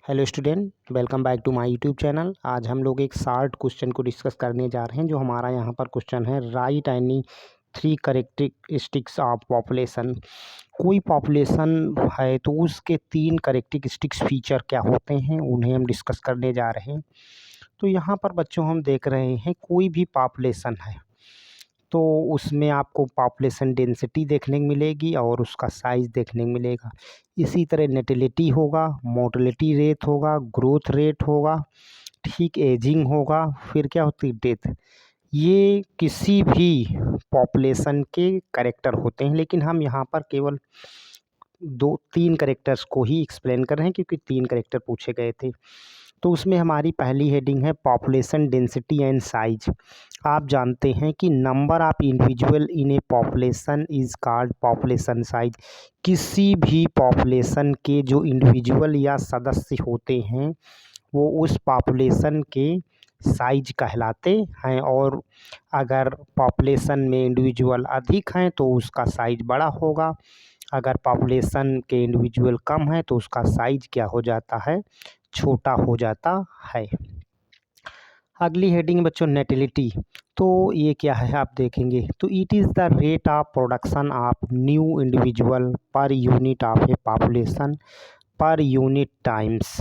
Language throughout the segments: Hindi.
Hello student, welcome back to my YouTube channel. आज हम लोग एक शार्ट क्वेश्चन को डिस्कस करने जा रहे हैं। जो हमारा यहाँ पर क्वेश्चन है, right any 3 characteristics of population. कोई पॉपुलेशन है तो उसके 3 करेक्टरिस्टिक्स फीचर क्या होते हैं, उन्हें हम डिस्कस करने जा रहे हैं। तो यहाँ पर बच्चों हम देख रहे हैं, कोई भी पॉपुलेशन है तो उसमें आपको पॉपुलेशन डेंसिटी देखने को मिलेगी और उसका साइज़ देखने को मिलेगा। इसी तरह नेटिलिटी होगा, मोर्टेलिटी रेट होगा, ग्रोथ रेट होगा, ठीक, एजिंग होगा, फिर क्या होती है, डेथ। ये किसी भी पॉपुलेशन के कैरेक्टर होते हैं, लेकिन हम यहाँ पर केवल 2-3 कैरेक्टर्स को ही एक्सप्लेन कर रहे हैं क्योंकि 3 कैरेक्टर पूछे गए थे। तो उसमें हमारी पहली हेडिंग है पॉपुलेशन डेंसिटी एंड साइज। आप जानते हैं कि number of individual in A population is called population size. किसी भी पॉपुलेशन के जो इंडिविजुअल या सदस्य होते हैं वो उस पॉपुलेशन के साइज कहलाते हैं, और अगर पॉपुलेशन में इंडिविजुअल अधिक हैं तो उसका साइज बड़ा होगा, अगर पॉपुलेशन के इंडिविजुअल कम है तो उसका साइज क्या हो जाता है, छोटा हो जाता है। अगली हेडिंग बच्चों नेटिलिटी। तो ये क्या है आप देखेंगे तो it is the rate of production of new individual per unit of A population per unit times,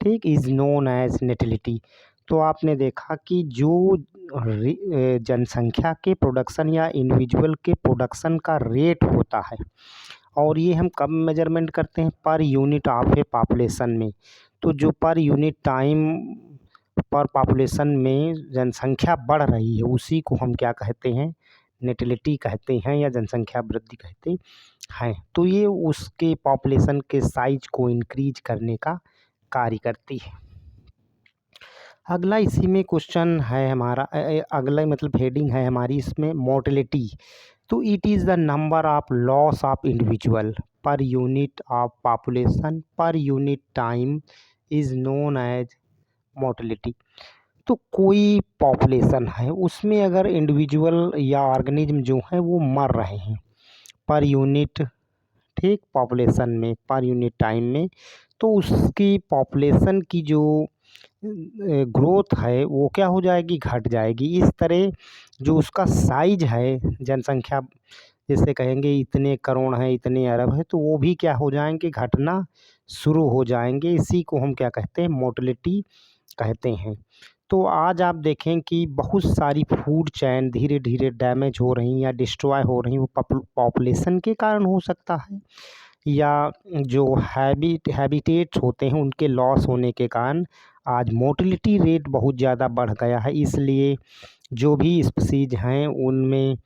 ठीक, इज़ नोन एज नेटिलिटी। तो आपने देखा कि जो जनसंख्या के प्रोडक्शन या इंडिविजुअल के प्रोडक्शन का रेट होता है, और ये हम कब मेजरमेंट करते हैं, पर यूनिट ऑफ ए पॉपुलेशन में। तो जो पर यूनिट टाइम पर पॉपुलेशन में जनसंख्या बढ़ रही है उसी को हम क्या कहते हैं, नेटिलिटी कहते हैं या जनसंख्या वृद्धि कहते हैं। तो ये उसके पॉपुलेशन के साइज को इंक्रीज करने का कार्य करती है। अगला इसी में क्वेश्चन है हमारा, अगला मतलब हेडिंग है हमारी इसमें मोर्टेलिटी। तो it is the number of loss of individual per unit of population per unit time is known as mortality. तो कोई पॉपुलेशन है उसमें अगर इंडिविजुअल या ऑर्गेनिज्म जो है वो मर रहे हैं पर यूनिट, ठीक, पॉपुलेशन में पर यूनिट टाइम में, तो उसकी पॉपुलेशन की जो ग्रोथ है वो क्या हो जाएगी, घट जाएगी। इस तरह जो उसका साइज है, जनसंख्या जैसे कहेंगे इतने करोड़ हैं, इतने अरब हैं, तो वो भी क्या हो जाएंगे, घटना शुरू हो जाएंगे। इसी को हम क्या कहते हैं, मोर्टेलिटी कहते हैं। तो आज आप देखें कि बहुत सारी फूड चैन धीरे धीरे डैमेज हो रही या डिस्ट्रॉय हो रही, वो पॉपुलेशन के कारण हो सकता है, या जो हैबिटेट्स होते हैं उनके लॉस होने के कारण आज मोर्टेलिटी रेट बहुत ज़्यादा बढ़ गया है। इसलिए जो भी स्पीसीज हैं उनमें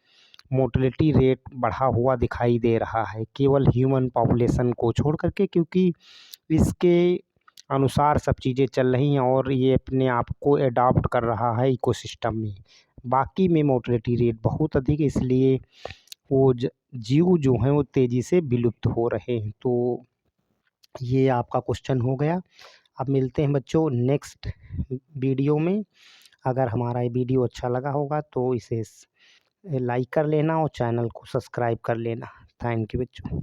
मोर्टेलिटी रेट बढ़ा हुआ दिखाई दे रहा है, केवल ह्यूमन पॉपुलेशन को छोड़ करके, क्योंकि इसके अनुसार सब चीज़ें चल रही हैं और ये अपने आप को एडॉप्ट कर रहा है इकोसिस्टम में। बाकी में मोर्टेलिटी रेट बहुत अधिक है, इसलिए वो जीव जो हैं वो तेज़ी से विलुप्त हो रहे हैं। तो ये आपका क्वेश्चन हो गया। अब मिलते हैं बच्चों नेक्स्ट वीडियो में। अगर हमारा ये वीडियो अच्छा लगा होगा तो इसे लाइक कर लेना और चैनल को सब्सक्राइब कर लेना। थैंक यू बच्चों।